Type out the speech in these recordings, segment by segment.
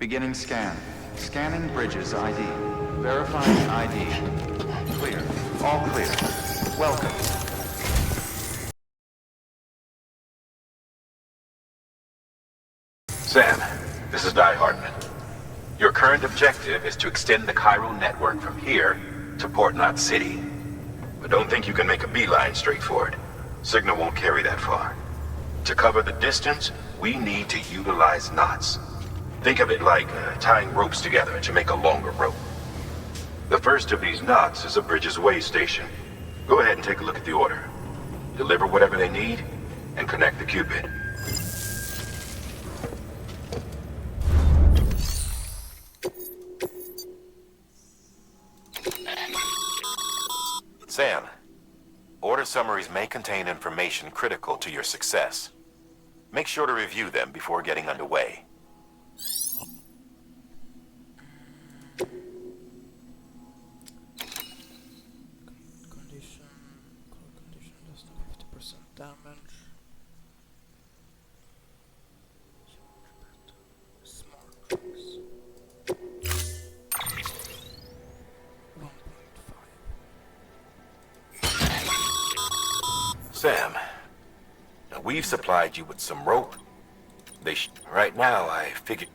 Beginning scan. Scanning bridges ID. Verifying ID. Clear. All clear. Welcome. Sam, this is Di Hartman. Your current objective is to extend the chiral network from here to Port Knot City. But don't think you can make a beeline straight for it. Signal won't carry that far. To cover the distance, we need to utilize knots. Think of it like tying ropes together to make a longer rope. The first of these knots is a Bridges Way station. Go ahead and take a look at the order. Deliver whatever they need, and connect the Cupid. Sam, order summaries may contain information critical to your success. Make sure to review them before getting underway. Condition, core condition less than 50% damage. Smart tricks. 1.5. Sam, now we've supplied you with some rope. Right now, I figured...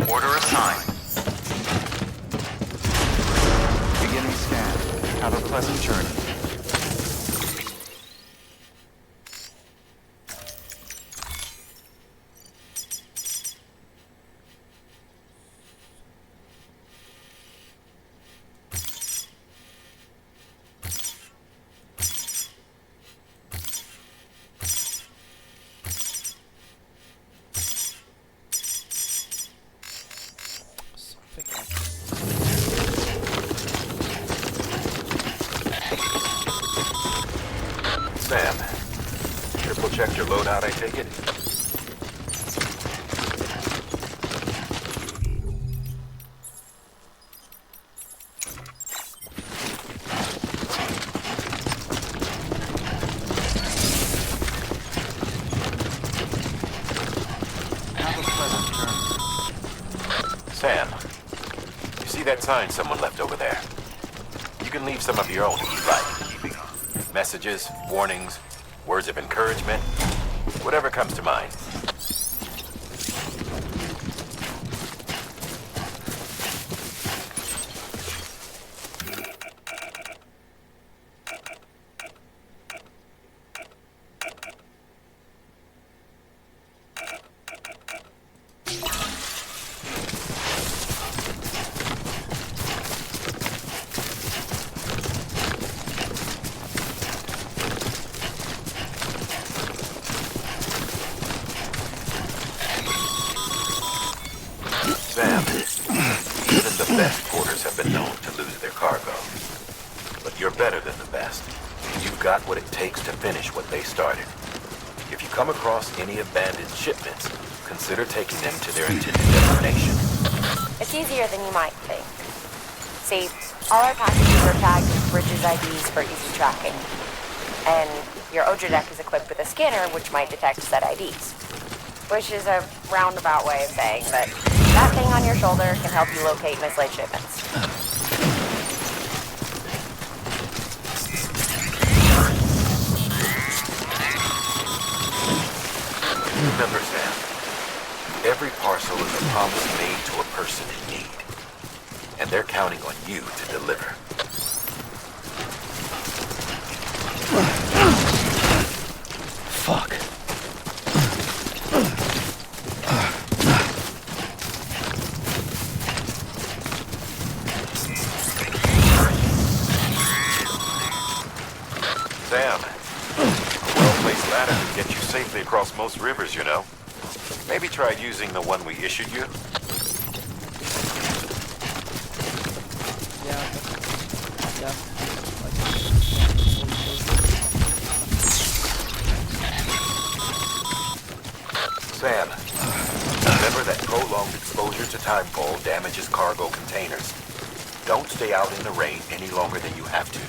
Order assigned. Beginning scan. Have a pleasant journey. Sam, triple check your loadout, I take it? Have a pleasant journey. Sam, you see that sign someone left over there? You can leave some of your own if you like. Messages, warnings, words of encouragement, whatever comes to mind. Sam, even the best porters have been known to lose their cargo. But you're better than the best. You've got what it takes to finish what they started. If you come across any abandoned shipments, consider taking them to their intended destination. It's easier than you might think. See, all our packages are tagged with Bridges IDs for easy tracking. And your OJA deck is equipped with a scanner which might detect said IDs. Which is a roundabout way of saying that that thing on your shoulder can help you locate mislaid shipments. Remember, Sam, every parcel is a promise made to a person in need. And they're counting on you to deliver. Fuck. Sam, a well-placed ladder can get you safely across most rivers, you know. Maybe try using the one we issued you. Yeah. Sam, Remember that prolonged exposure to timefall damages cargo containers. Don't stay out in the rain any longer than you have to.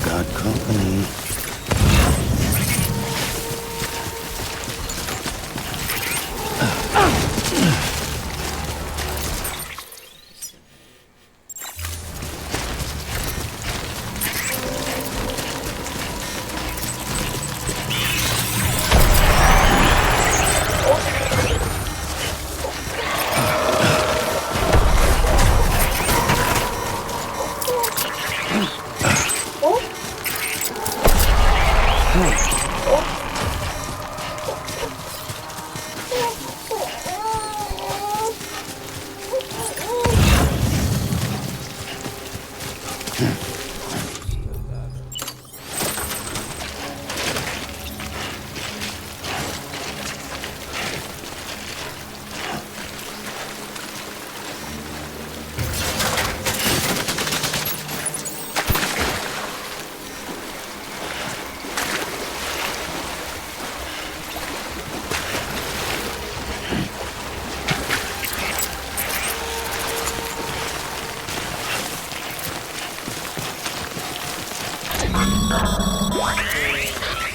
Got company.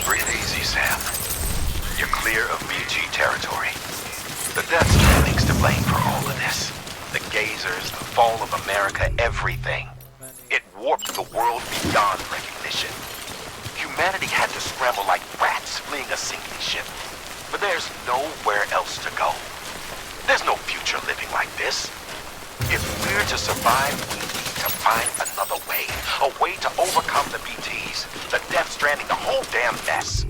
Breathe easy, Sam. You're clear of BG territory. The Death Stranding's to blame for all of this. The gazers, the fall of America, everything. It warped the world beyond recognition. Humanity had to scramble like rats fleeing a sinking ship. But there's nowhere else to go. There's no future living like this. If we're to survive, we need to find another way. A way to overcome the BTs, the Death Stranding, the whole damn mess.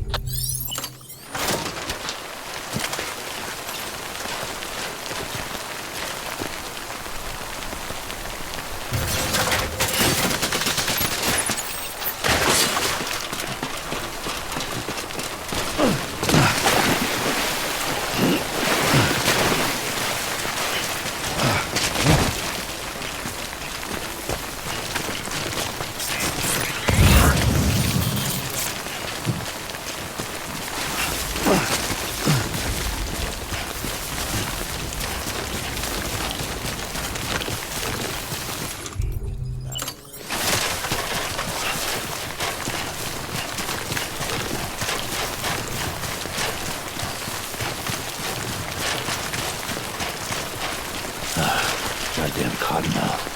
Goddamn cottonmouth.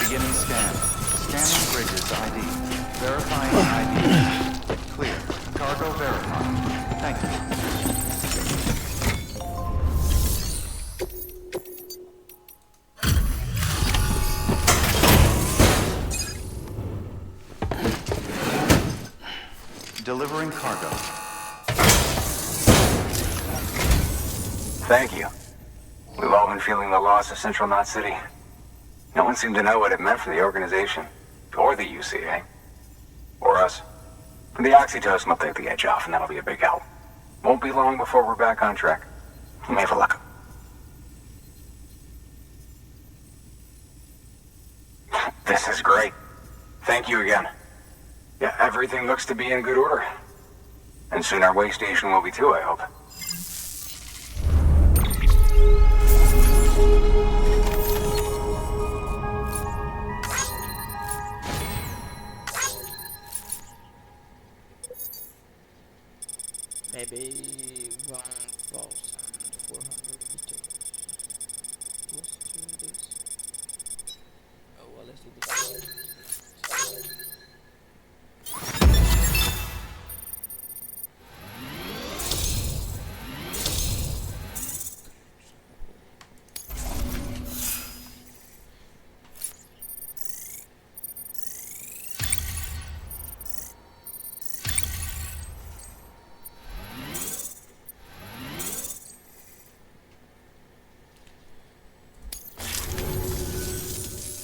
Beginning scan. Scanning bridges ID. Verifying ID. Clear. Cargo verified. Thank you. Delivering cargo. Thank you. We've all been feeling the loss of Central Knot City. No one seemed to know what it meant for the organization, or the UCA, or us. The oxytocin will take the edge off, and that'll be a big help. Won't be long before we're back on track. You may have a luck. This is great. Thank you again. Yeah, everything looks to be in good order. And soon our way station will be too, I hope. Maybe 1,400 meters. Let's do this. Oh well, let's do this.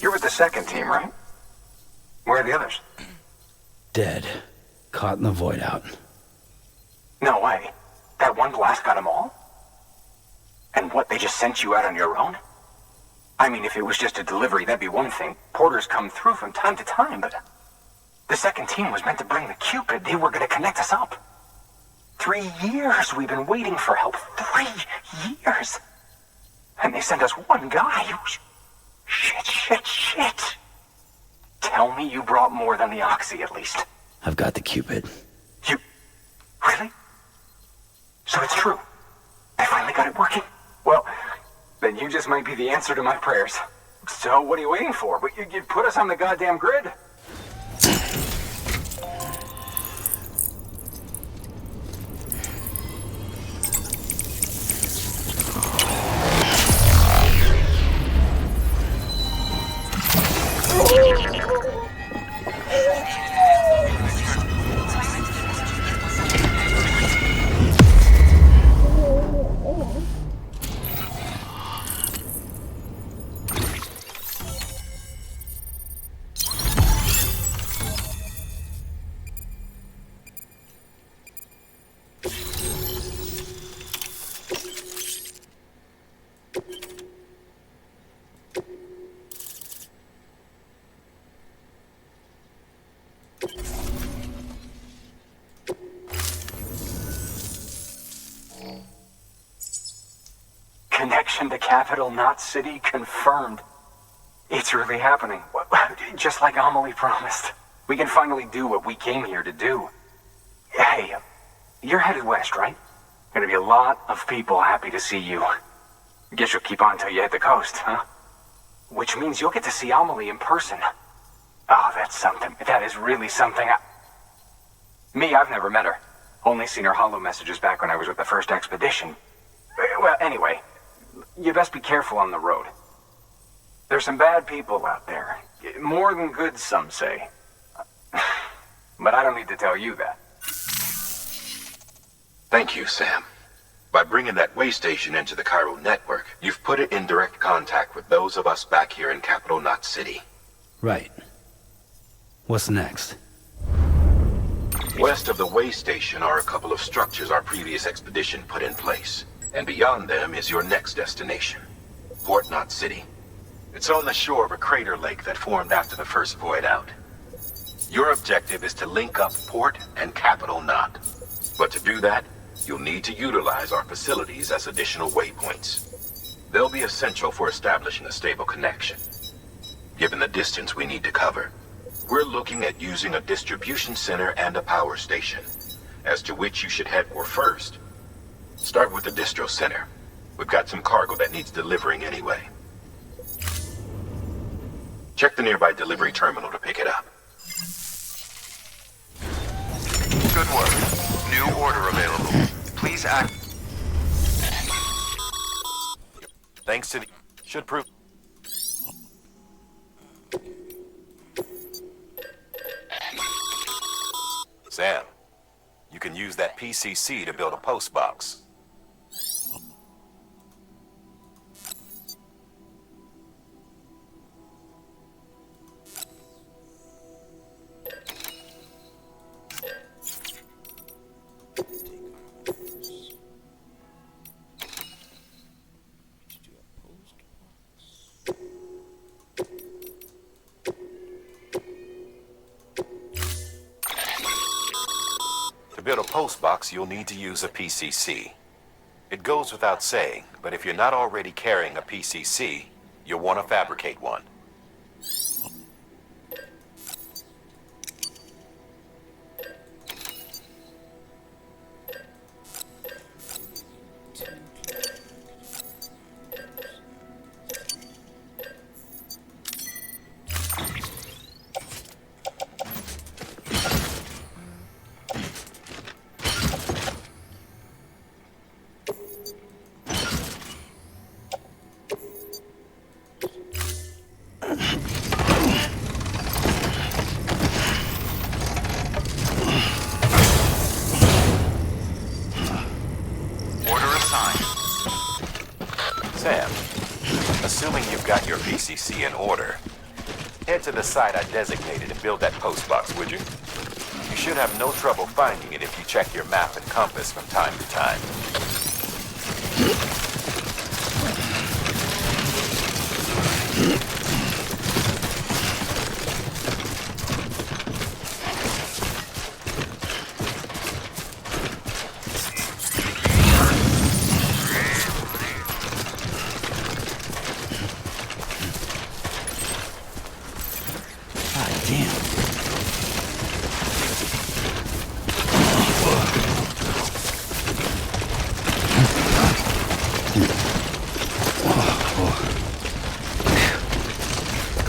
You're with the second team, right? Where are the others? Dead. Caught in the void out. No way. That one blast got them all? And what, they just sent you out on your own? I mean, if it was just a delivery, that'd be one thing. Porters come through from time to time, but... The second team was meant to bring the Cupid. They were gonna connect us up. 3 years we've been waiting for help. 3 years! And they sent us one guy. Shit. Tell me you brought more than the Oxy, at least. I've got the Cupid. You... Really? So it's true. I finally got it working. Well, then you just might be the answer to my prayers. So what are you waiting for? But you put us on the goddamn grid. Connection to capital, not city, confirmed. It's really happening. Just like Amelie promised. We can finally do what we came here to do. Hey, you're headed west, right? Gonna be a lot of people happy to see you. Guess you'll keep on till you hit the coast, huh? Which means you'll get to see Amelie in person. Oh, that's something. That is really something. Me, I've never met her. Only seen her holo messages back when I was with the first expedition. Well, anyway, you best be careful on the road. There's some bad people out there. More than good, some say. But I don't need to tell you that. Thank you, Sam. By bringing that way station into the Cairo network, you've put it in direct contact with those of us back here in Capital Knot City. Right. What's next? West of the way station are a couple of structures our previous expedition put in place. And beyond them is your next destination, Port Knot City. It's on the shore of a crater lake that formed after the first void out. Your objective is to link up Port and Capital Knot. But to do that, you'll need to utilize our facilities as additional waypoints. They'll be essential for establishing a stable connection. Given the distance we need to cover, we're looking at using a distribution center and a power station, as to which you should head for first. Start with the distro center. We've got some cargo that needs delivering anyway. Check the nearby delivery terminal to pick it up. Good work. New order available. Please act. Thanks to the... Should prove... Sam, you can use that PCC to build a post box. a postbox, you'll need to use a PCC. It goes without saying, but if you're not already carrying a PCC, you'll want to fabricate one. Sam, assuming you've got your PCC in order, head to the site I designated and build that postbox, would you? You should have no trouble finding it if you check your map and compass from time to time.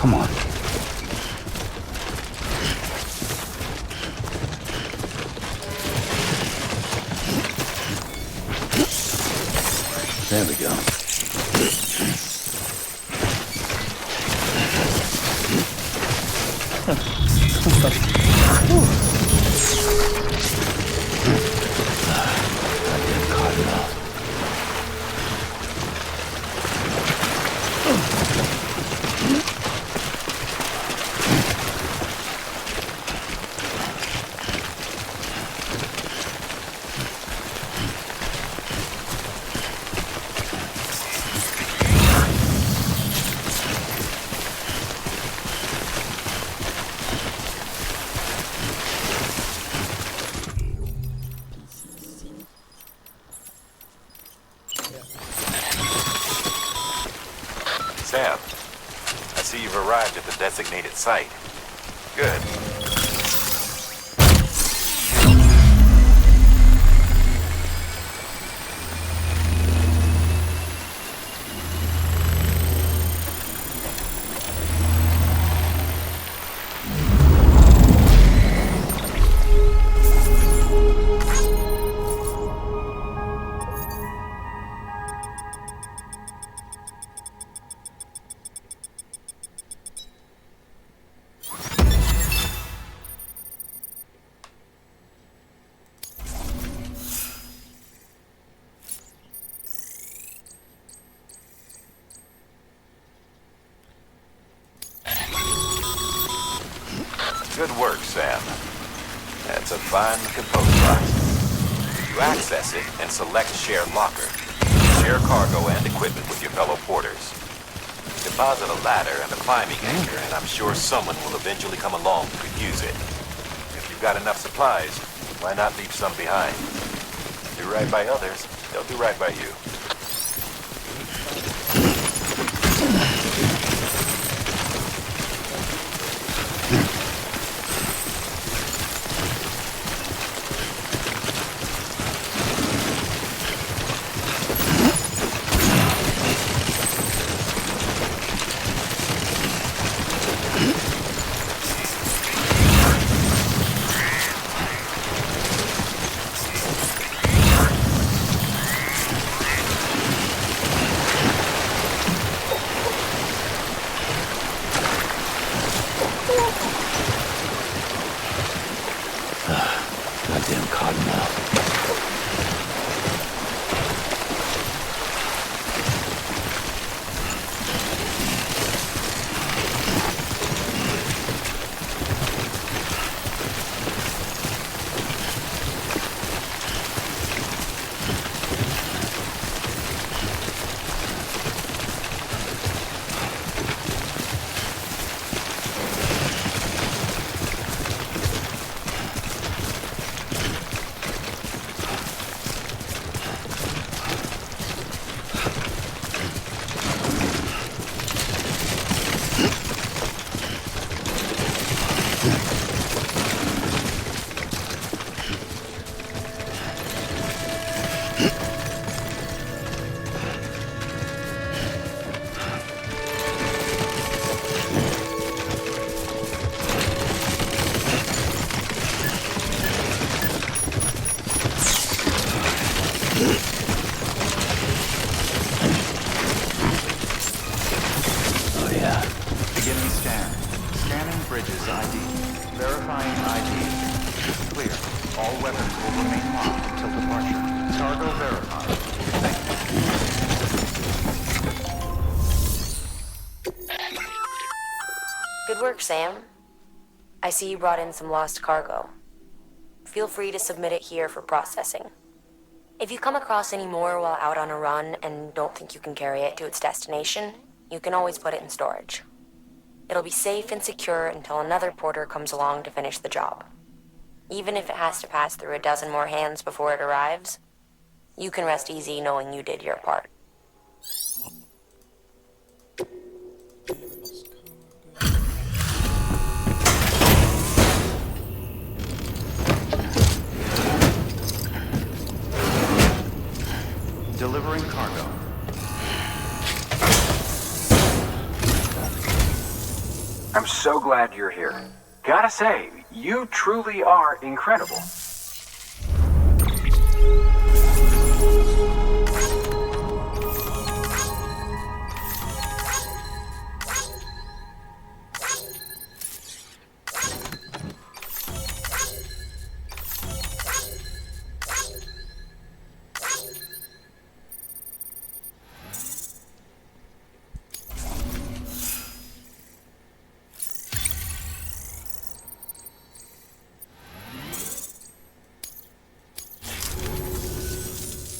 Come on. There we go. Sam, I see you've arrived at the designated site. Good. Good work, Sam. That's a fine looking postbox. You access it and select Share Locker. Share cargo and equipment with your fellow porters. Deposit a ladder and a climbing anchor, and I'm sure someone will eventually come along who could use it. If you've got enough supplies, why not leave some behind? Do right by others, they'll do right by you. Scanning bridges ID. Verifying ID. Clear. All weapons will remain locked until departure. Cargo verified. Thank you. Good work, Sam. I see you brought in some lost cargo. Feel free to submit it here for processing. If you come across any more while out on a run and don't think you can carry it to its destination, you can always put it in storage. It'll be safe and secure until another porter comes along to finish the job. Even if it has to pass through a dozen more hands before it arrives, you can rest easy knowing you did your part. Delivering cargo. I'm so glad you're here. Gotta say, you truly are incredible.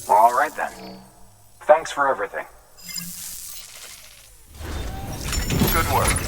All right then. Thanks for everything. Good work.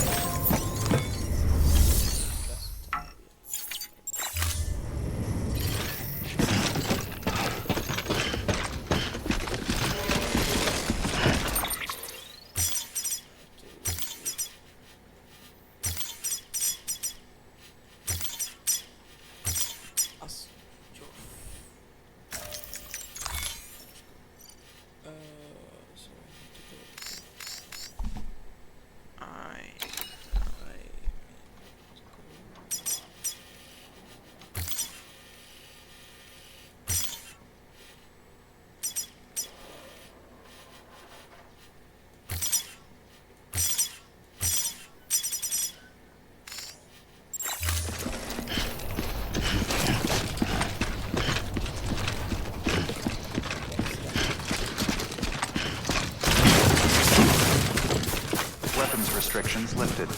Weapons restrictions lifted.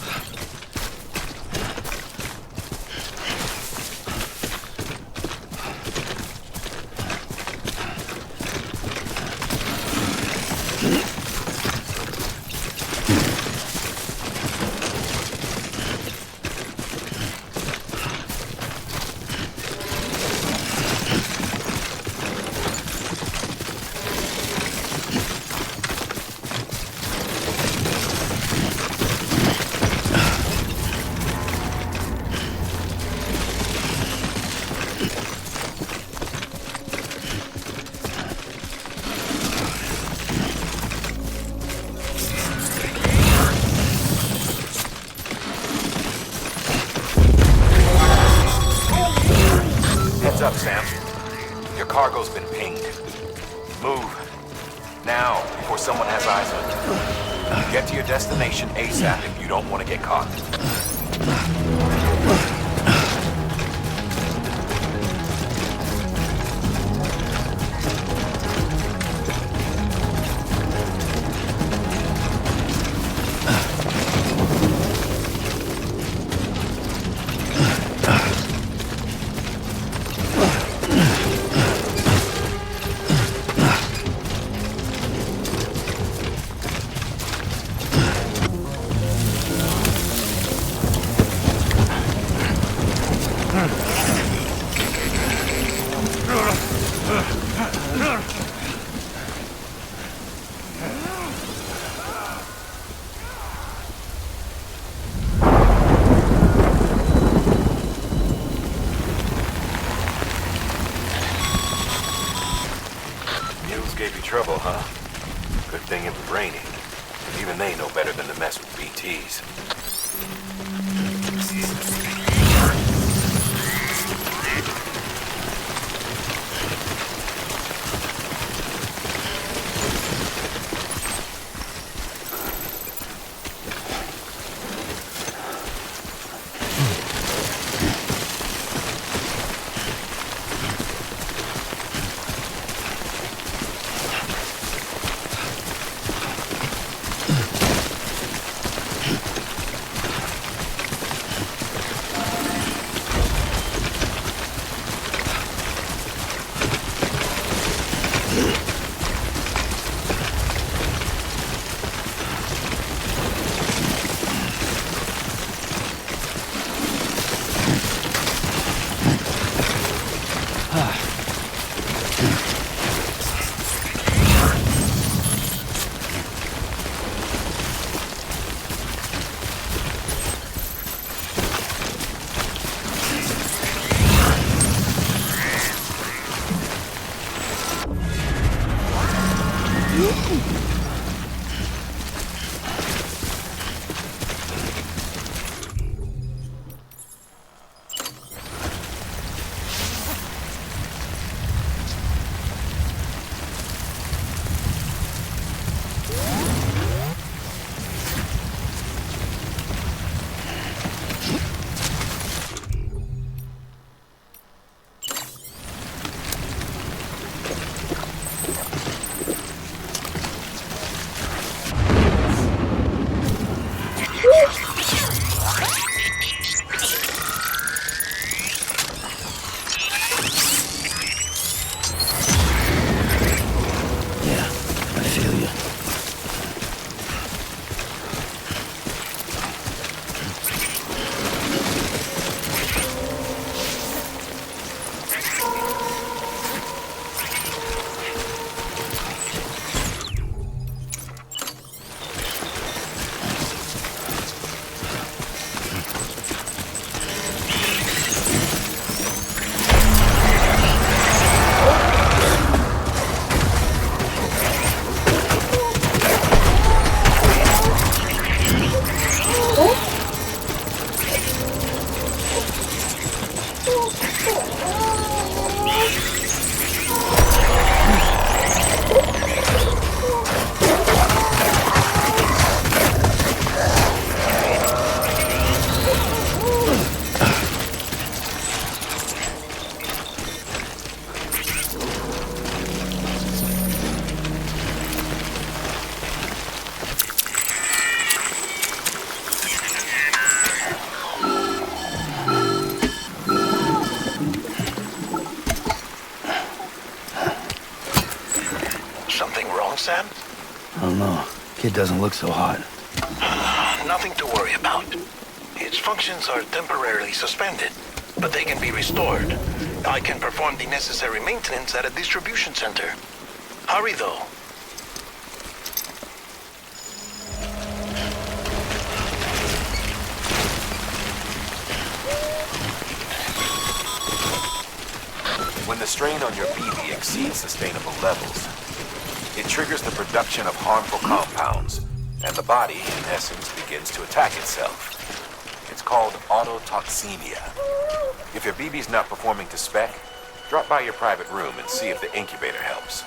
Heads up, Sam. Your cargo's been pinged. Move. Now, before someone has eyes on you. Get to your destination ASAP if you don't want to get caught. Gave you trouble, huh? Good thing it was raining. Even they know better than to mess with BTs. know. Kid doesn't look so hot. Nothing to worry about. Its functions are temporarily suspended, but they can be restored. I can perform the necessary maintenance at a distribution center. Hurry, though. When the strain on your BB exceeds sustainable levels, it triggers the production of harmful compounds, and the body, in essence, begins to attack itself. It's called autotoxemia. If your BB's not performing to spec, drop by your private room and see if the incubator helps.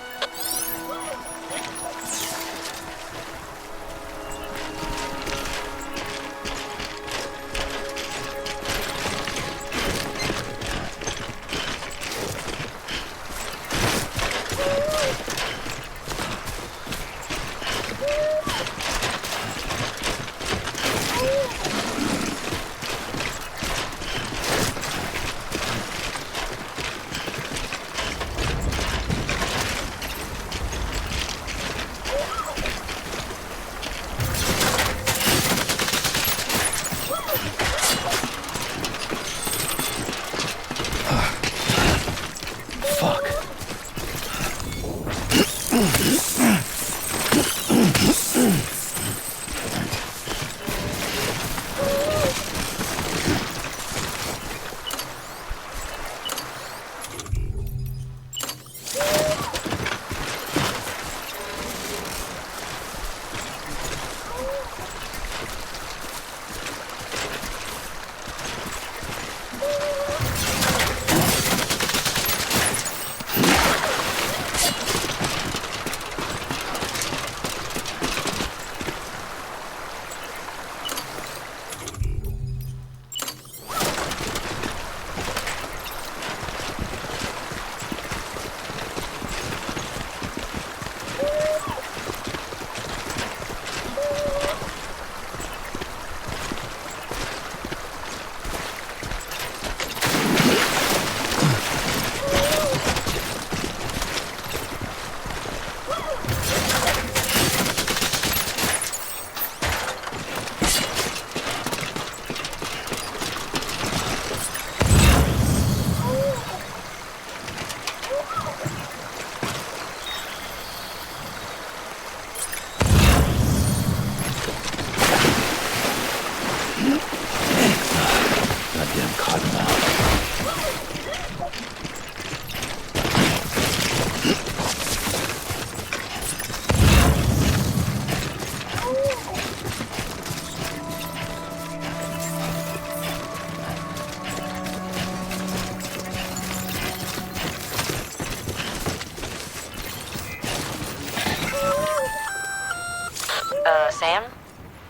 Sam?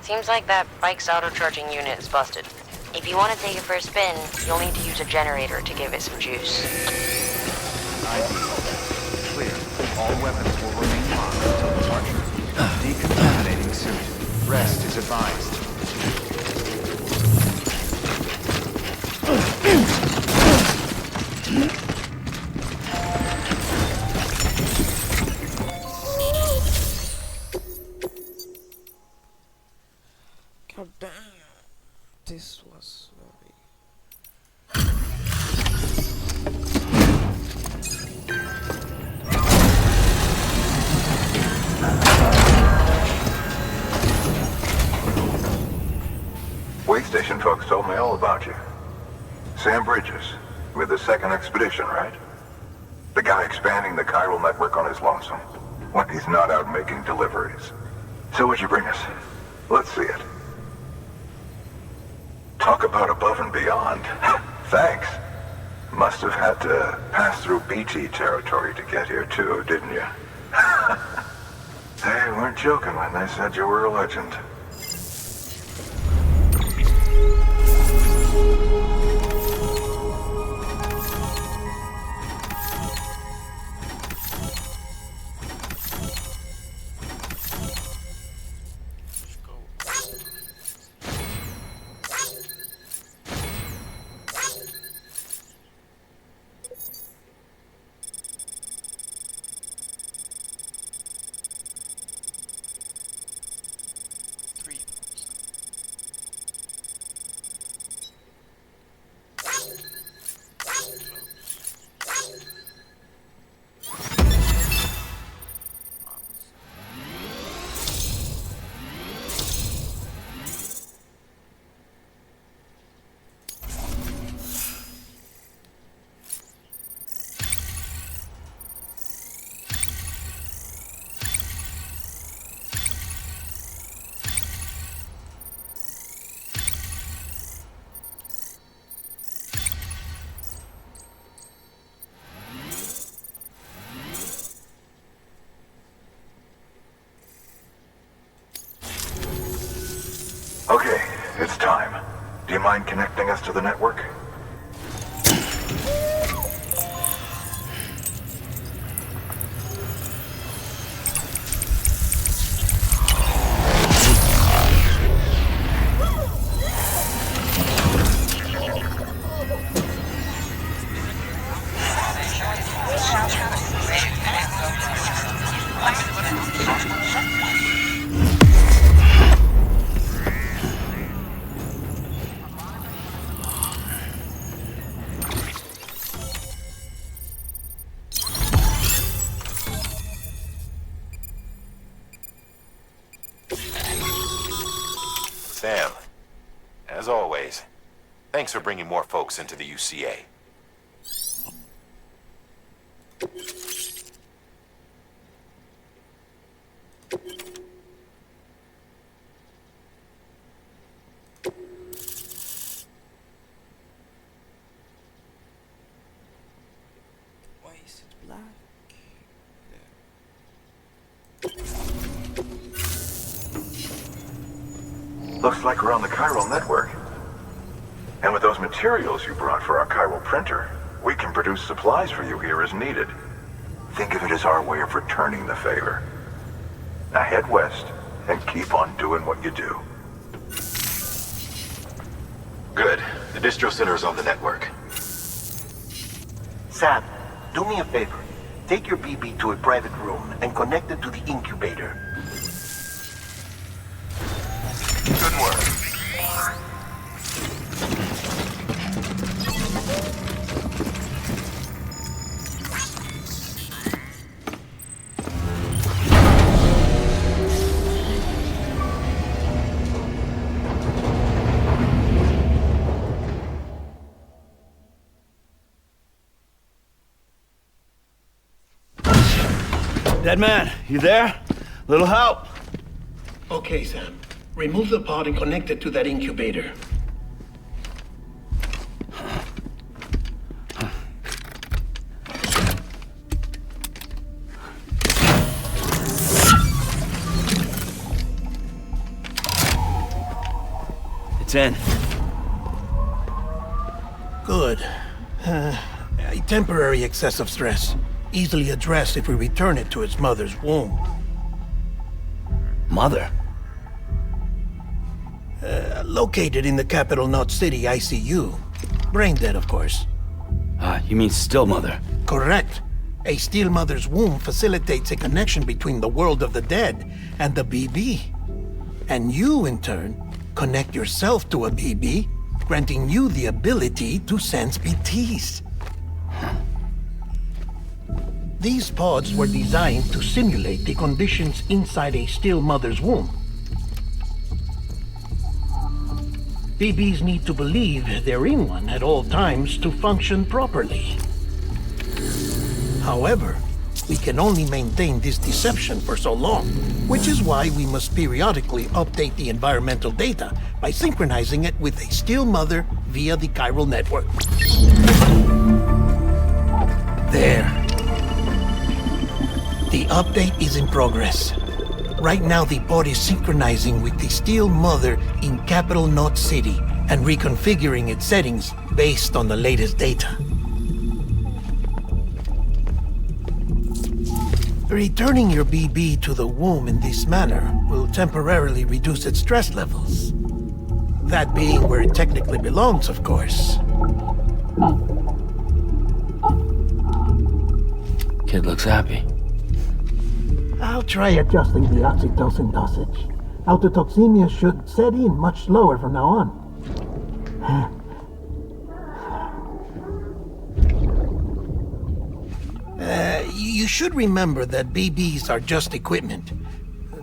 Seems like that bike's auto-charging unit is busted. If you want to take it for a spin, you'll need to use a generator to give it some juice. ID. Clear. All weapons will remain locked until departure. Decontaminating suit. Rest is advised. God damn. This was very... Way station folks told me all about you. Sam Bridges, with the second expedition, right? The guy expanding the chiral network on his lonesome, when he's not out making deliveries. So what'd you bring us? Let's see it. Talk about above and beyond. Thanks. Must have had to pass through BT territory to get here too, didn't you? They weren't joking when they said you were a legend. Let's go. Okay, it's time. Do you mind connecting us to the network? Sam, as always, thanks for bringing more folks into the UCA. Why is it black? Looks like we're on the chiral network. And with those materials you brought for our chiral printer, we can produce supplies for you here as needed. Think of it as our way of returning the favor. Now head west and keep on doing what you do. Good. The distro center is on the network. Sam, do me a favor. Take your BB to a private room and connect it to the incubator. Good work. Dead man, you there? Little help? Okay, Sam. Remove the pod and connect it to that incubator. It's in. Good. A temporary excessive stress. Easily addressed if we return it to its mother's womb. Mother? Located in the capital Knot City ICU. Brain dead, of course. You mean still mother? Correct. A still mother's womb facilitates a connection between the world of the dead and the BB. And you, in turn, connect yourself to a BB, granting you the ability to sense BTs. These pods were designed to simulate the conditions inside a still mother's womb. BBs need to believe they're in one at all times to function properly. However, we can only maintain this deception for so long, which is why we must periodically update the environmental data by synchronizing it with a still mother via the chiral network. There. The update is in progress. Right now, the pod is synchronizing with the still mother in capital Knot City and reconfiguring its settings based on the latest data. Returning your BB to the womb in this manner will temporarily reduce its stress levels. That being where it technically belongs, of course. Kid looks happy. I'll try adjusting the oxytocin dosage. Autotoxemia should set in much slower from now on. You should remember that BBs are just equipment.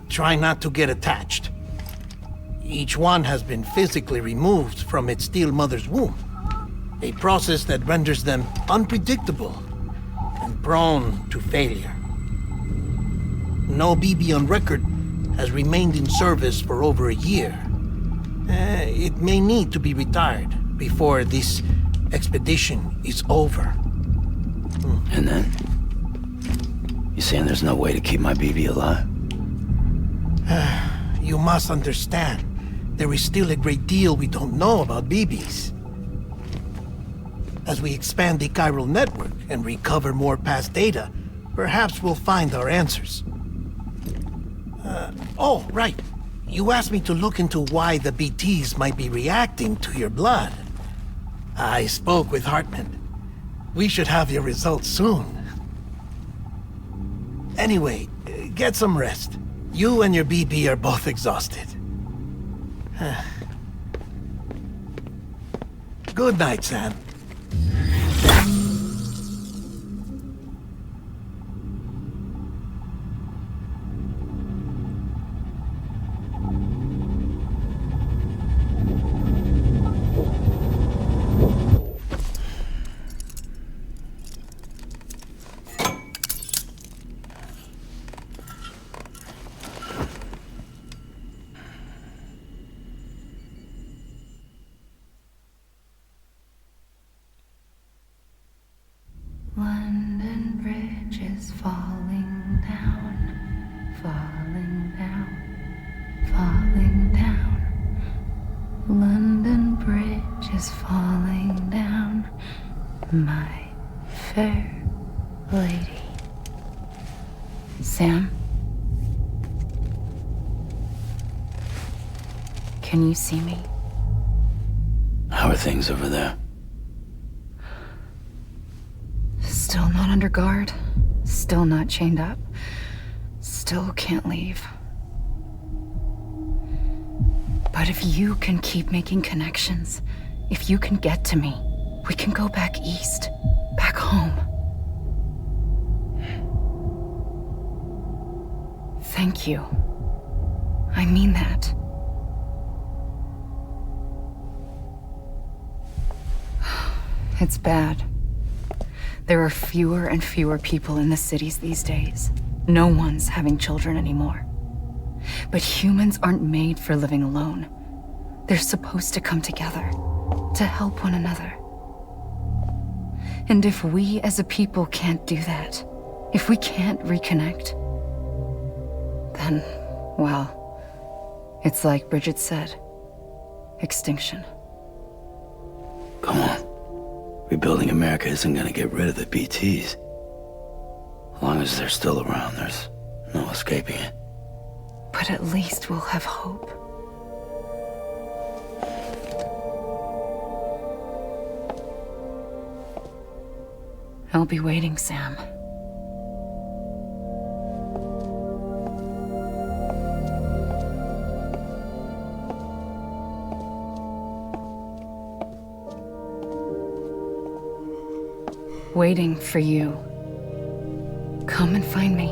Try not to get attached. Each one has been physically removed from its still mother's womb. A process that renders them unpredictable and prone to failure. No BB on record has remained in service for over a year. It may need to be retired before this expedition is over. And then? You saying there's no way to keep my BB alive? You must understand there is still a great deal we don't know about BBs. As we expand the chiral network and recover more past data, perhaps we'll find our answers. Oh, right. You asked me to look into why the BTs might be reacting to your blood. I spoke with Hartman. We should have your results soon. Anyway, get some rest. You and your BB are both exhausted. Good night, Sam. London Bridge is falling down, falling down, falling down. London Bridge is falling down, my fair lady. Sam? Can you see me? How are things over there? Still not under guard, still not chained up, still can't leave. But if you can keep making connections, if you can get to me, we can go back east, back home. Thank you. I mean that. It's bad. There are fewer and fewer people in the cities these days. No one's having children anymore. But humans aren't made for living alone. They're supposed to come together, to help one another. And if we as a people can't do that, if we can't reconnect, then, well, it's like Bridget said, extinction. Come on. Rebuilding America isn't gonna get rid of the BTs. As long as they're still around, there's no escaping it. But at least we'll have hope. I'll be waiting, Sam. Waiting for you. Come and find me.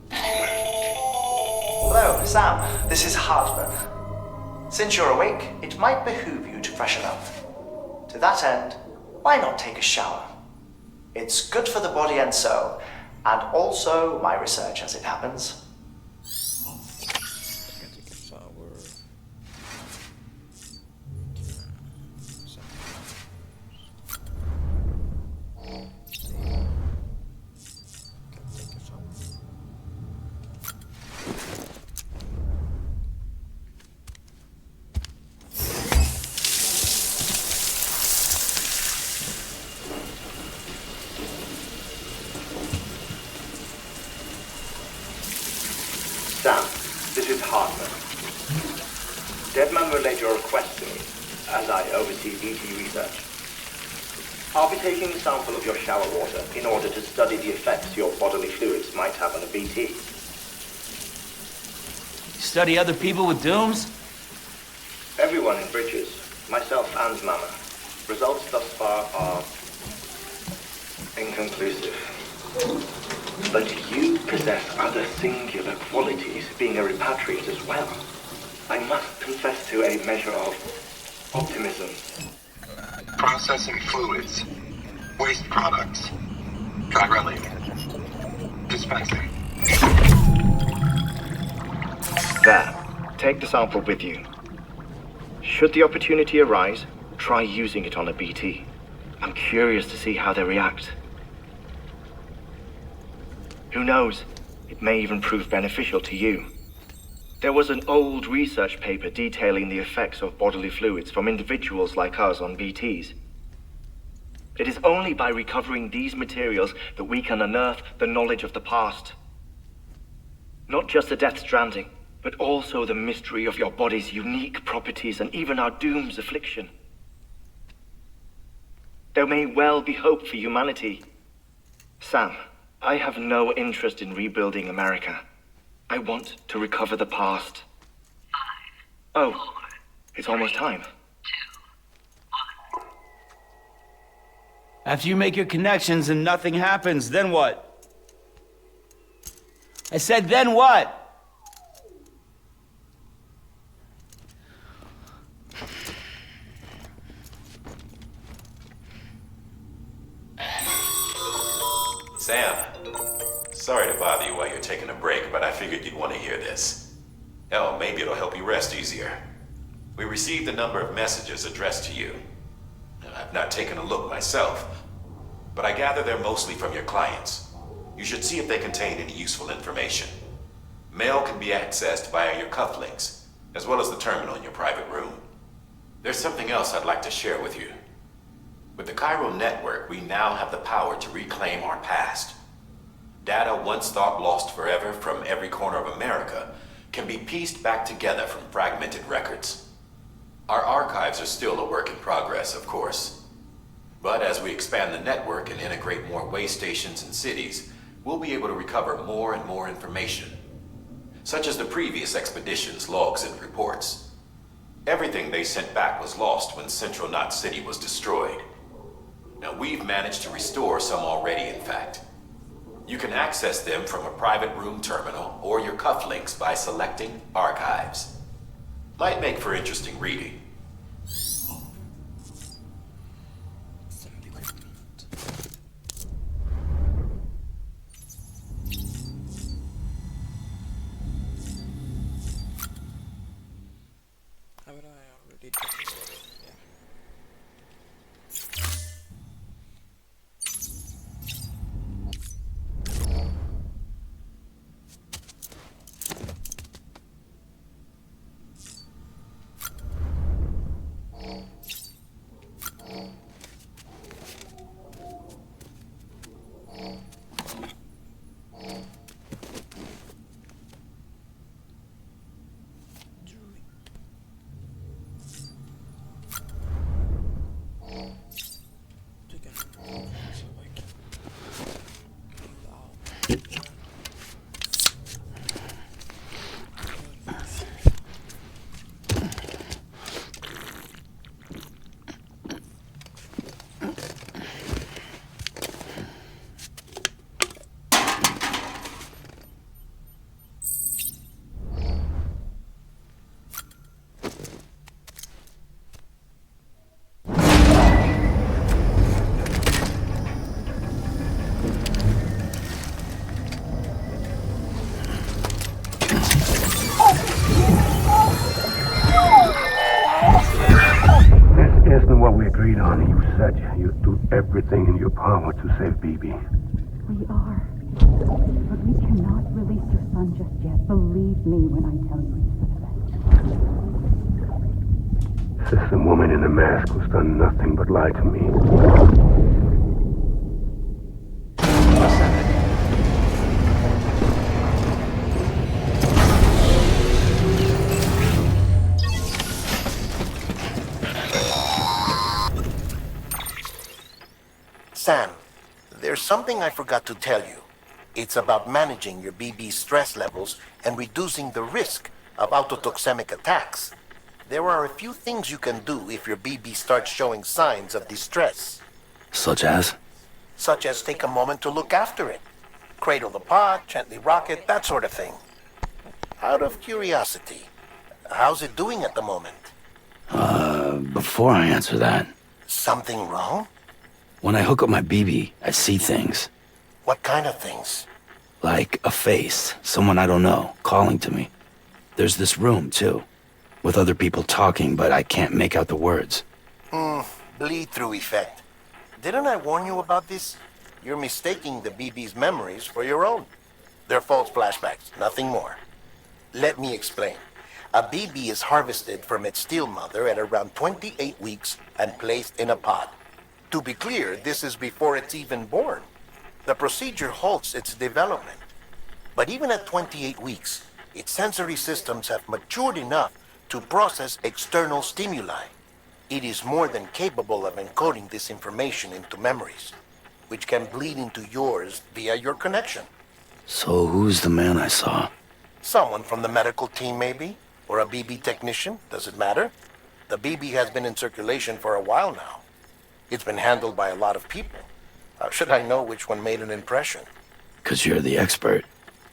Hello, Sam. This is Hartman. Since you're awake, it might behoove you to freshen up. To that end, why not take a shower? It's good for the body and soul, and also my research as it happens. Sam, this is Hartman. Deadman relayed your request to me, as I oversee BT research. I'll be taking a sample of your shower water in order to study the effects your bodily fluids might have on a BT. Study other people with dooms? Everyone in Bridges, myself and Mama. Results thus far are inconclusive. But you possess other singular qualities, being a repatriate as well. I must confess to a measure of optimism. Processing fluids. Waste products. Chiralium. Dispensing. There. Take the sample with you. Should the opportunity arise, try using it on a BT. I'm curious to see how they react. Who knows? It may even prove beneficial to you. There was an old research paper detailing the effects of bodily fluids from individuals like us on BTs. It is only by recovering these materials that we can unearth the knowledge of the past. Not just the Death Stranding, but also the mystery of your body's unique properties and even our doom's affliction. There may well be hope for humanity. Sam, I have no interest in rebuilding America. I want to recover the past. 5, 4, it's almost time. 2, 1. After you make your connections and nothing happens, then what? I said, then what? Sam, sorry to bother you while you're taking a break, but I figured you'd want to hear this. Hell, maybe it'll help you rest easier. We received a number of messages addressed to you. I've not taken a look myself, but I gather they're mostly from your clients. You should see if they contain any useful information. Mail can be accessed via your cufflinks, as well as the terminal in your private room. There's something else I'd like to share with you. With the chiral network, we now have the power to reclaim our past. Data once thought lost forever from every corner of America can be pieced back together from fragmented records. Our archives are still a work in progress, of course. But as we expand the network and integrate more way stations and cities, we'll be able to recover more and more information, such as the previous expedition's logs and reports. Everything they sent back was lost when Central Knot City was destroyed. Now, we've managed to restore some already, in fact. You can access them from a private room terminal or your cufflinks by selecting Archives. Might make for interesting reading. Haven't I already done this? Yeah. Isn't what we agreed on. You said you'd do everything in your power to save BB. We are. But we cannot release your son just yet. Believe me when I tell you it's for the best. This woman in a mask who's done nothing but lie to me. Sam, there's something I forgot to tell you. It's about managing your BB stress levels and reducing the risk of autotoxemic attacks. There are a few things you can do if your BB starts showing signs of distress. Such as? Such as take a moment to look after it. Cradle the pot, gently rock it, that sort of thing. Out of curiosity, how's it doing at the moment? Before I answer that... Something wrong? When I hook up my BB, I see things. What kind of things? Like a face, someone I don't know, calling to me. There's this room, too. with other people talking, but I can't make out the words. Bleed-through effect. Didn't I warn you about this? You're mistaking the BB's memories for your own. They're false flashbacks, nothing more. Let me explain. A BB is harvested from its steel mother at around 28 weeks and placed in a pod. To be clear, this is before it's even born. The procedure halts its development. But even at 28 weeks, its sensory systems have matured enough to process external stimuli. It is more than capable of encoding this information into memories, which can bleed into yours via your connection. So who's the man I saw? Someone from the medical team, maybe? Or a BB technician? Does it matter? The BB has been in circulation for a while now. It's been handled by a lot of people. How should I know which one made an impression? 'Cause you're the expert.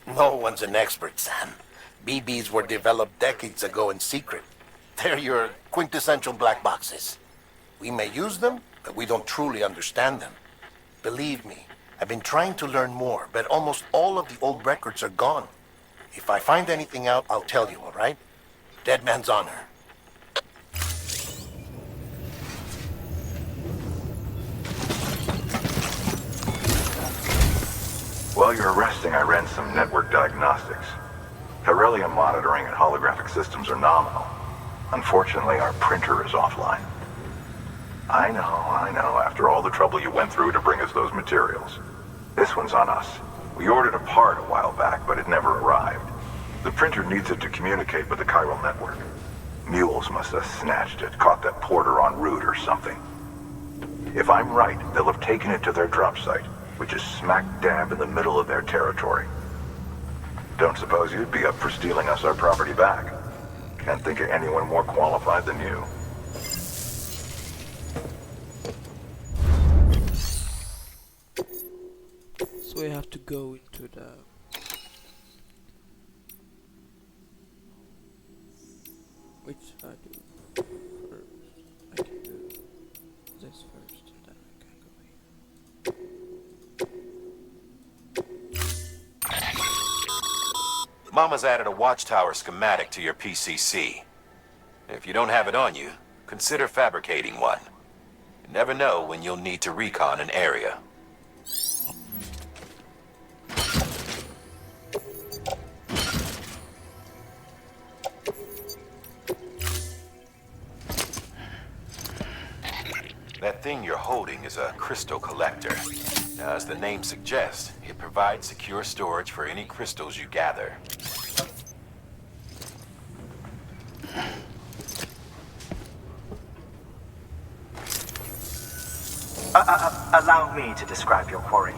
No one's an expert, Sam. BBs were developed decades ago in secret. They're your quintessential black boxes. We may use them, but we don't truly understand them. Believe me, I've been trying to learn more, but almost all of the old records are gone. If I find anything out, I'll tell you, all right? Dead man's honor. While you're resting, I ran some network diagnostics. Beryllium monitoring and holographic systems are nominal. Unfortunately, our printer is offline. I know, after all the trouble you went through to bring us those materials. This one's on us. We ordered a part a while back, but it never arrived. The printer needs it to communicate with the chiral network. Mules must have snatched it, caught that porter en route or something. If I'm right, they'll have taken it to their drop site, which is smack dab in the middle of their territory. Don't suppose you'd be up for stealing us our property back? Can't think of anyone more qualified than you. So we have to go into the... Which I do first. I can do this first, and then I can go here. Mama's added a watchtower schematic to your PCC. If you don't have it on you, consider fabricating one. You never know when you'll need to recon an area. That thing you're holding is a crystal collector. Now, as the name suggests, it provides secure storage for any crystals you gather. Allow me to describe your quarry.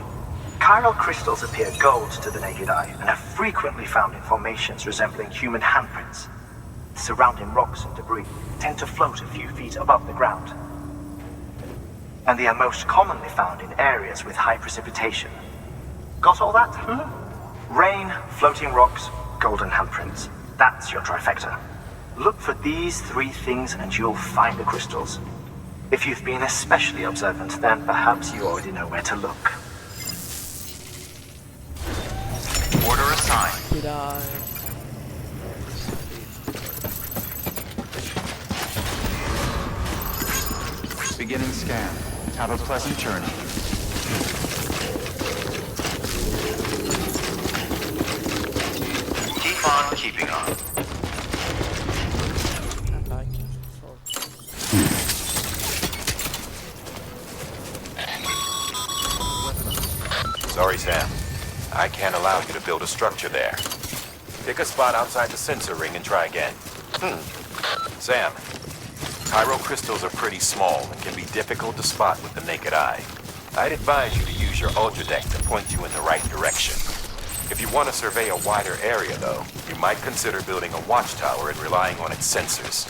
Chiral crystals appear gold to the naked eye and are frequently found in formations resembling human handprints. Surrounding rocks and debris tend to float a few feet above the ground. And they are most commonly found in areas with high precipitation. Got all that? Rain, floating rocks, golden handprints. That's your trifecta. Look for these three things and you'll find the crystals. If you've been especially observant, then perhaps you already know where to look. Order assigned. Did I... Beginning scan. Have a pleasant journey. Keep on keeping on. I like it. Sorry, Sam. I can't allow you to build a structure there. Pick a spot outside the sensor ring and try again. Sam, chiral crystals are pretty small and can be difficult to spot with the naked eye. I'd advise you to use your ultra-deck to point you in the right direction. If you want to survey a wider area, though, you might consider building a watchtower and relying on its sensors.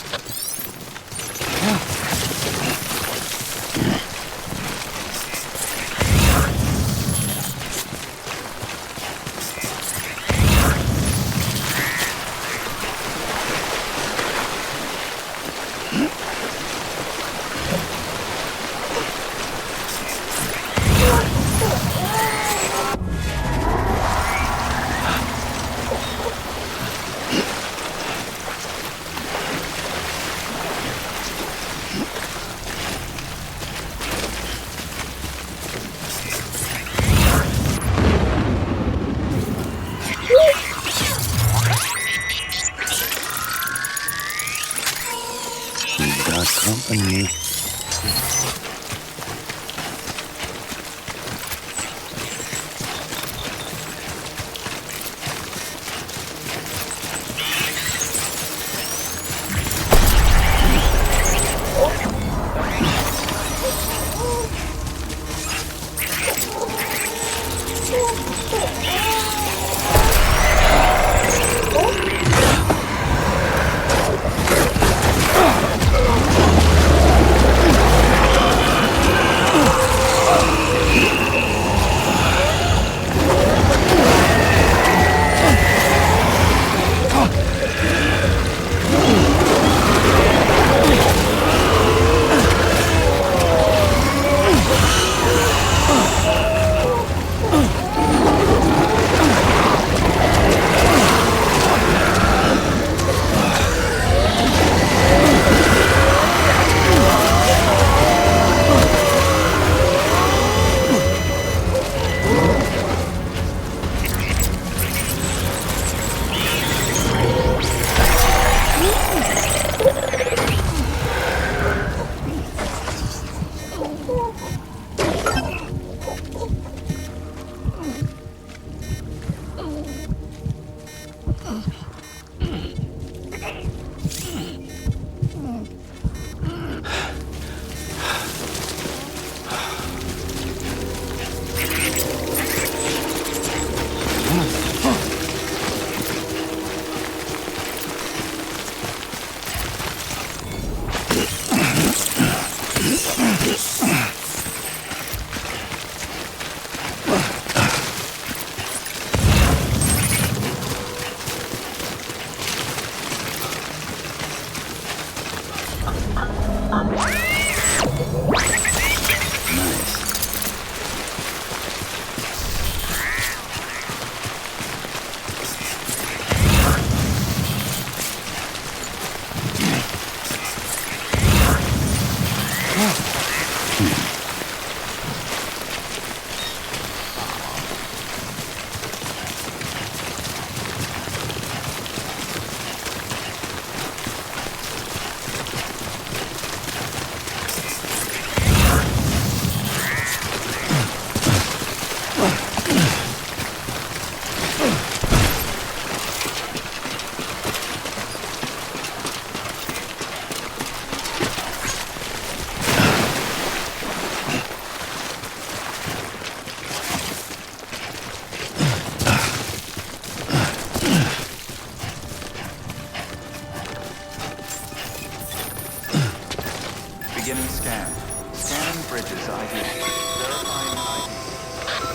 Beginning scan. Scanning bridges ID. Verifying ID.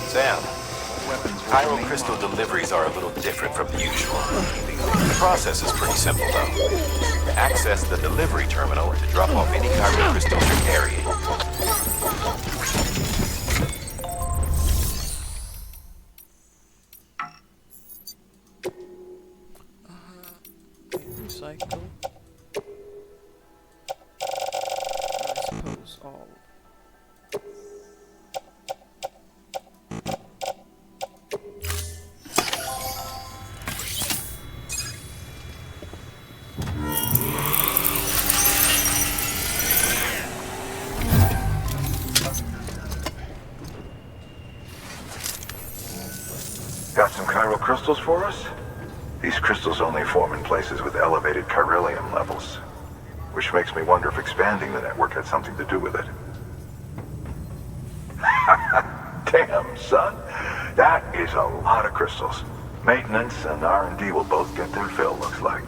Sam, Weapons will Cairo remain crystal locked. deliveries are a little different from the usual. The process is pretty simple, though. Access the delivery terminal to drop off any Cairo crystals you're carrying. Recycle. I suppose all. Got some chiral crystals for us? These crystals only form in places with elevated chiralium levels, which makes me wonder if expanding the network had something to do with it. Damn, son. That is a lot of crystals. Maintenance and R&D will both get their fill, looks like.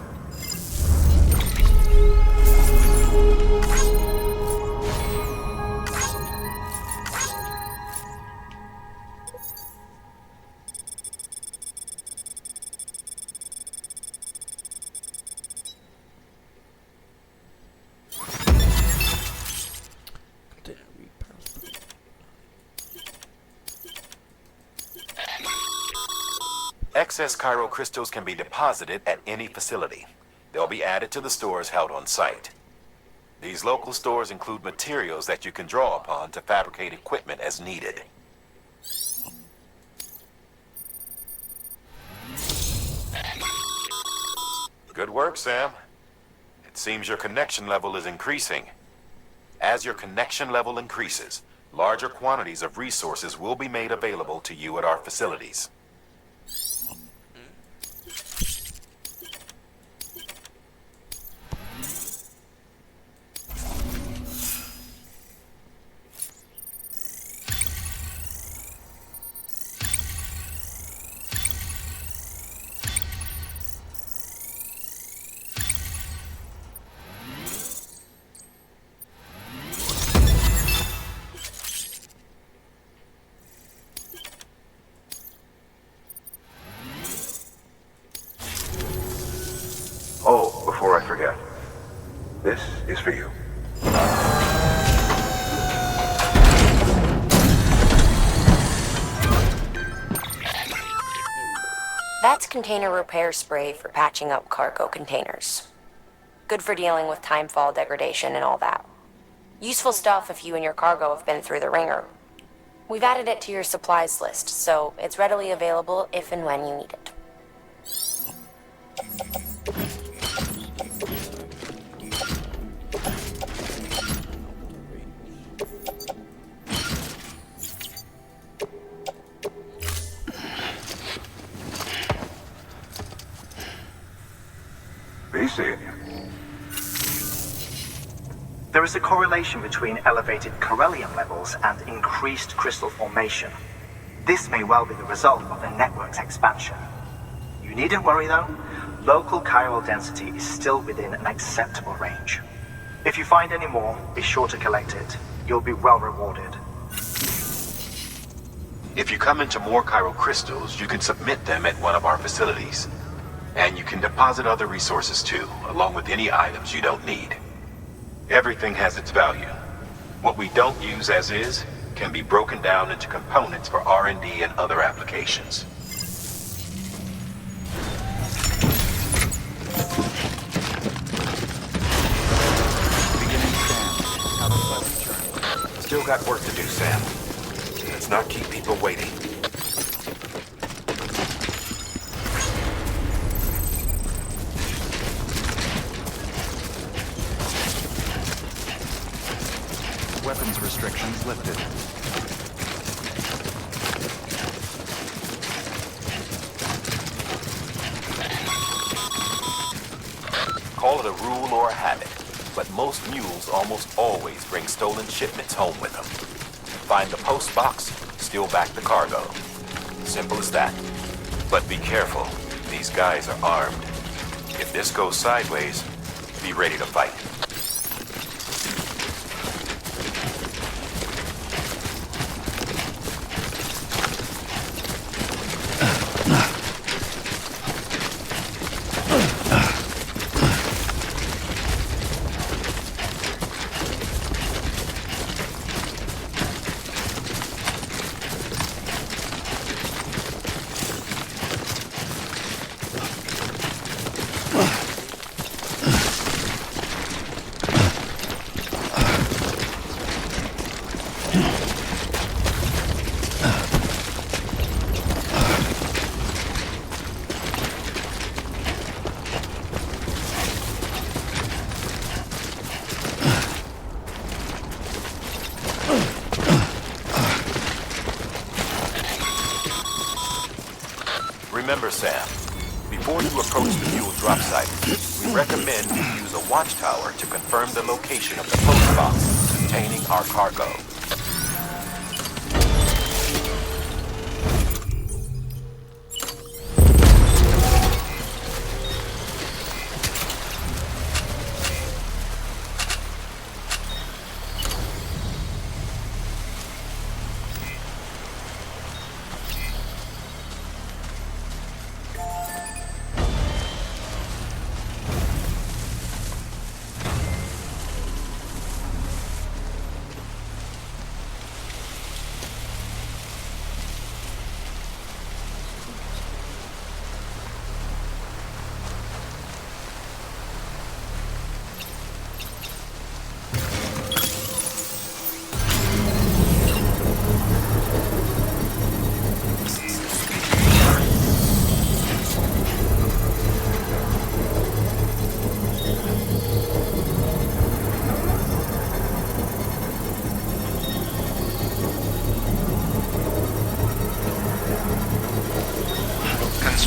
Excess Cairo crystals can be deposited at any facility. They'll be added to the stores held on site. These local stores include materials that you can draw upon to fabricate equipment as needed. Good work, Sam. It seems your connection level is increasing. As your connection level increases, larger quantities of resources will be made available to you at our facilities. Oh, before I forget, this is for you. That's container repair spray for patching up cargo containers. Good for dealing with timefall degradation and all that. Useful stuff if you and your cargo have been through the ringer. We've added it to your supplies list, so it's readily available if and when you need it. Be seeing you. There is a correlation between elevated beryllium levels and increased crystal formation. This may well be the result of the network's expansion. You needn't worry though. Local chiral density is still within an acceptable range. If you find any more, be sure to collect it. You'll be well rewarded. If you come into more chiral crystals, you can submit them at one of our facilities. And you can deposit other resources too, along with any items you don't need. Everything has its value. What we don't use as is can be broken down into components for R&D and other applications. Beginning scan. Have a pleasant journey. Still got work to do, Sam. Let's not keep people waiting. Weapons restrictions lifted. Call it a rule or a habit, but most mules almost always bring stolen shipments home with them. Find the post box, steal back the cargo. Simple as that. But be careful, these guys are armed. If this goes sideways, be ready to fight. Remember, Sam, before you approach the fuel drop site, we recommend you use a watchtower to confirm the location of the post box containing our cargo.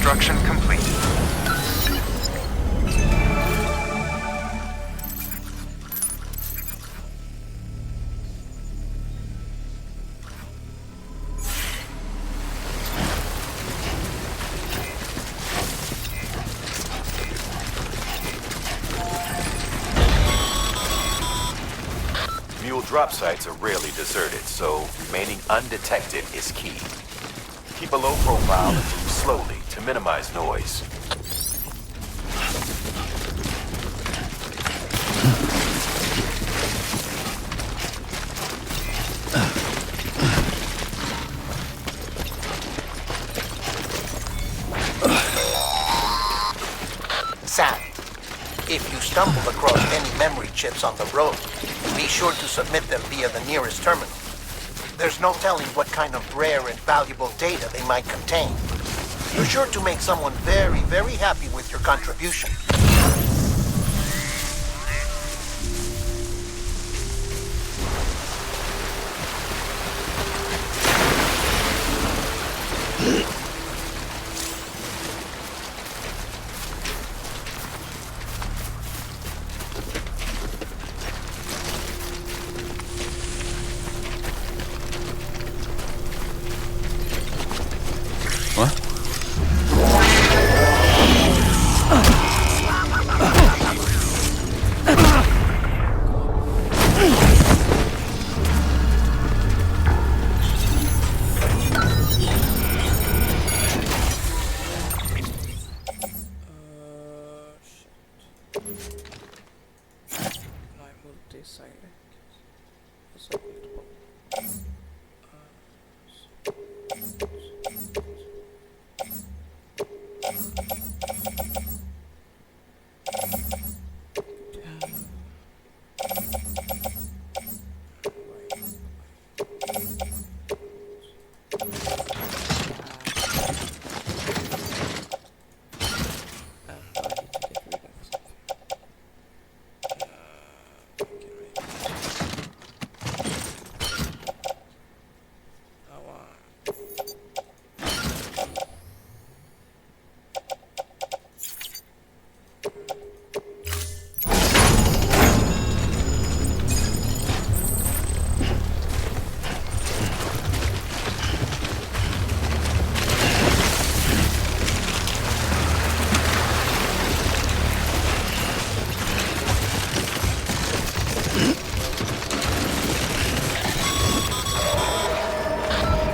Construction complete. Mule drop sites are rarely deserted, so remaining undetected is key. Keep a low profile and move slowly to minimize noise. Sam, if you stumble across any memory chips on the road, be sure to submit them via the nearest terminal. There's no telling what kind of rare and valuable data they might contain. You're sure to make someone very, very happy with your contribution.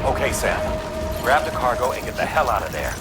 Okay, Sam. Grab the cargo and get the hell out of there.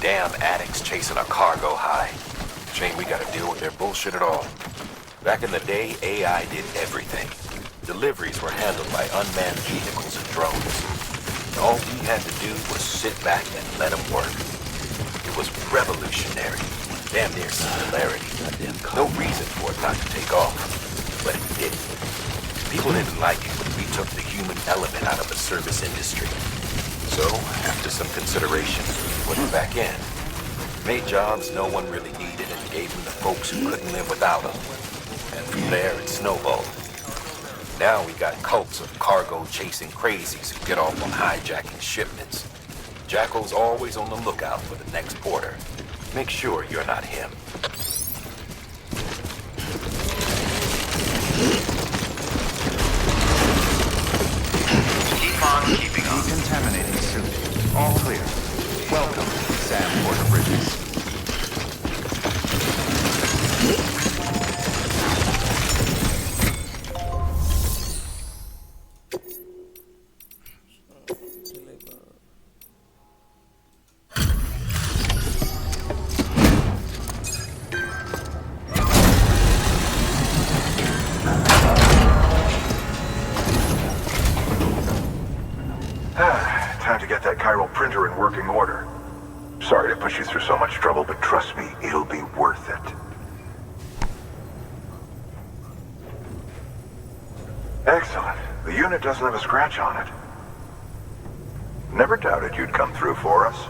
Damn addicts chasing a cargo high. Shame we gotta deal with their bullshit at all. Back in the day, AI did everything. Deliveries were handled by unmanned vehicles and drones. All we had to do was sit back and let them work. It was revolutionary. Damn near singularity. No reason for it not to take off. But it didn't. People didn't like it when we took the human element out of the service industry. So, after some consideration, we put them back in. Made jobs no one really needed and gave them to folks who couldn't live without them. And from there, it snowballed. Now we got cults of cargo-chasing crazies who get off on hijacking shipments. Jackal's always on the lookout for the next porter. Make sure you're not him. Keep on keeping on. Decontaminating suit. All clear. Welcome, Sam Porter Bridges. Time to get that chiral printer in working order. Sorry to put you through so much trouble, but trust me, it'll be worth it. Excellent. The unit doesn't have a scratch on it. Never doubted you'd come through for us.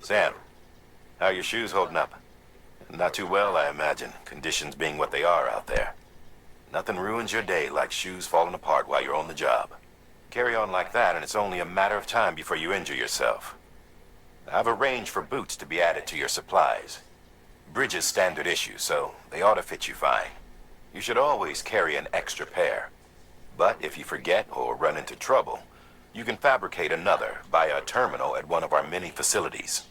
Sam, how are your shoes holding up? Not too well, I imagine, conditions being what they are out there. Nothing ruins your day like shoes falling apart while you're on the job. Carry on like that and it's only a matter of time before you injure yourself. I've arranged for boots to be added to your supplies. Bridges standard issue, so they ought to fit you fine. You should always carry an extra pair. But if you forget or run into trouble, you can fabricate another via a terminal at one of our many facilities.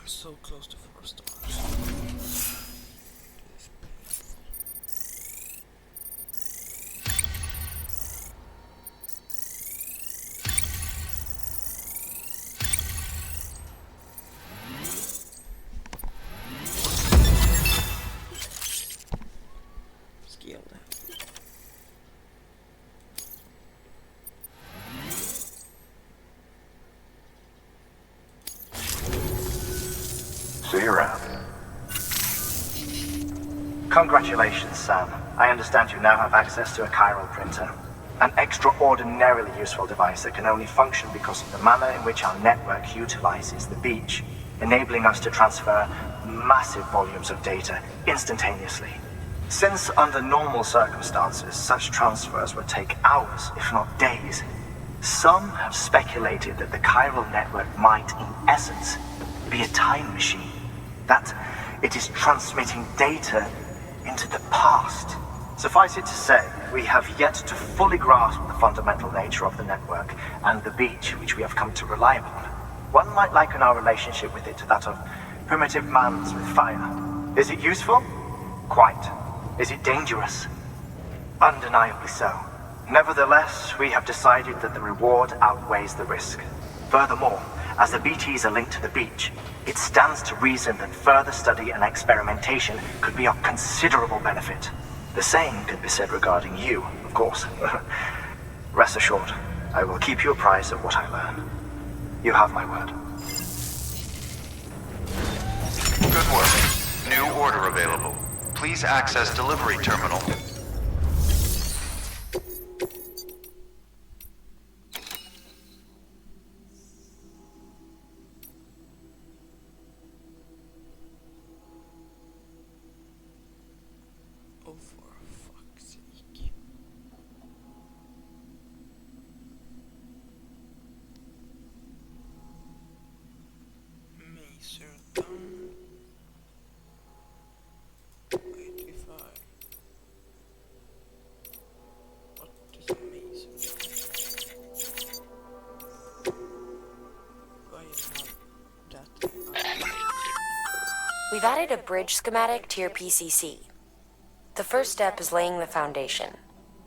So close to 4 stars. Scale down. See you around. Congratulations, Sam. I understand you now have access to a chiral printer. An extraordinarily useful device that can only function because of the manner in which our network utilizes the beach, enabling us to transfer massive volumes of data instantaneously. Since under normal circumstances, such transfers would take hours, if not days, some have speculated that the chiral network might, in essence, be a time machine. That it is transmitting data into the past. Suffice it to say, we have yet to fully grasp the fundamental nature of the network and the beach which we have come to rely upon. One might liken our relationship with it to that of primitive mans with fire. Is it useful? Quite. Is it dangerous? Undeniably so. Nevertheless, we have decided that the reward outweighs the risk. Furthermore, as the BTs are linked to the beach, it stands to reason that further study and experimentation could be of considerable benefit. The same could be said regarding you, of course. Rest assured, I will keep you apprised of what I learn. You have my word. Good work. New order available. Please access delivery terminal. Oh, for fuck's sake. Maser done. 85. added a bridge schematic to your PCC. The first step is laying the foundation,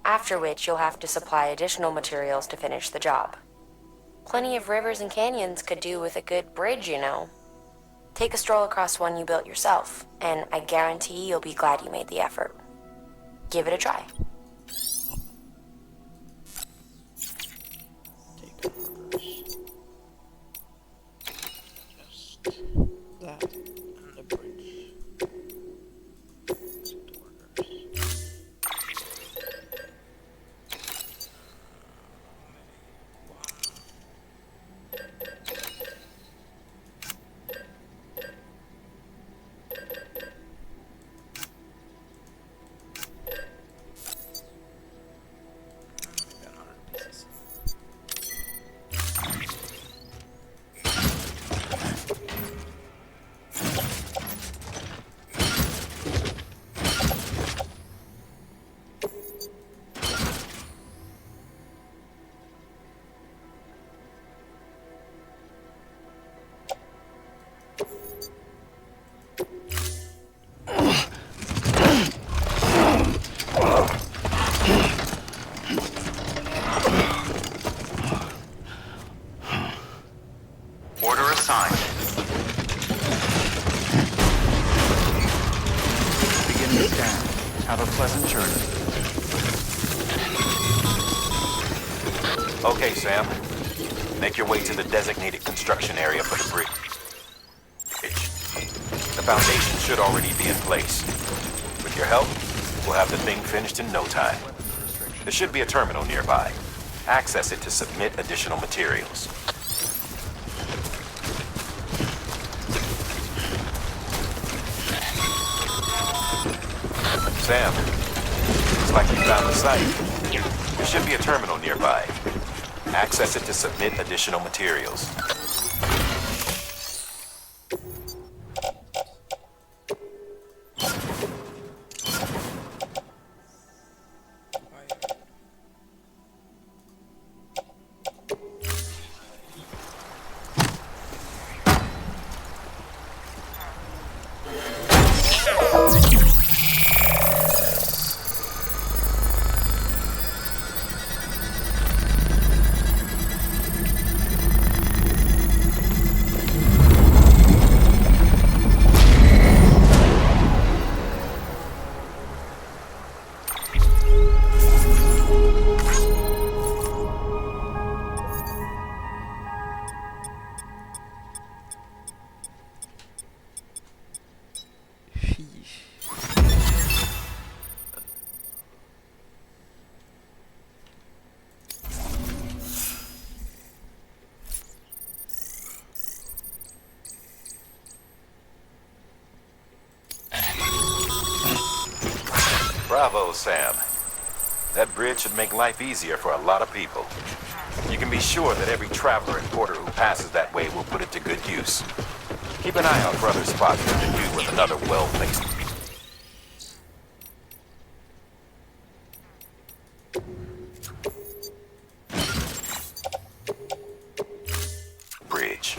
after which you'll have to supply additional materials to finish the job. Plenty of rivers and canyons could do with a good bridge, you know. Take a stroll across one you built yourself, and I guarantee you'll be glad you made the effort. Give it a try. That and the bridge. Order assigned. Begin the scan. Have a pleasant journey. Okay, Sam. Make your way to the designated construction area for the bridge. The foundation should already be in place. With your help, we'll have the thing finished in no time. There should be a terminal nearby. Access it to submit additional materials. Sam, looks like you found the site. There should be a terminal nearby. Access it to submit additional materials. Bravo, Sam. That bridge should make life easier for a lot of people. You can be sure that every traveler and porter who passes that way will put it to good use. Keep an eye out for other spots that can do with another well-placed bridge.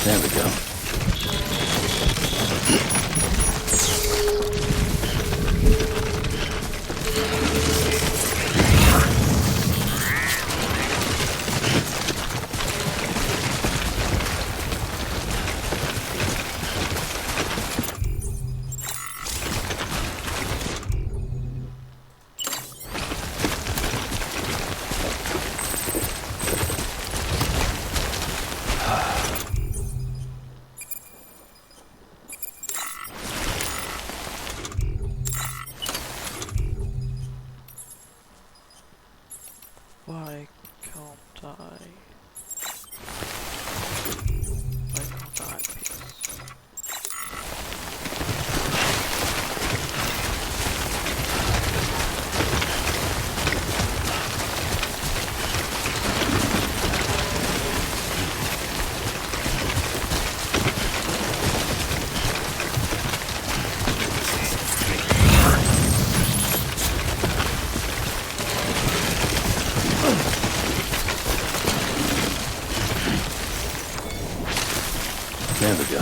There we go. Why can't I? Why can't I piece? There we go.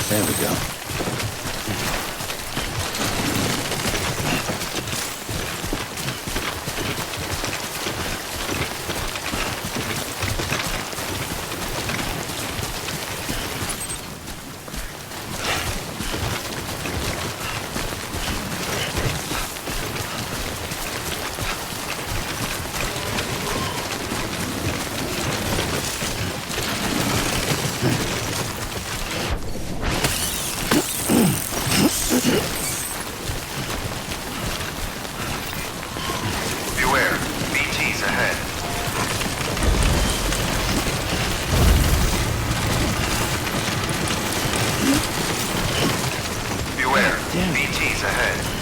There we go. Beware, BTs ahead. Beware, BTs ahead.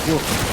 Whoa.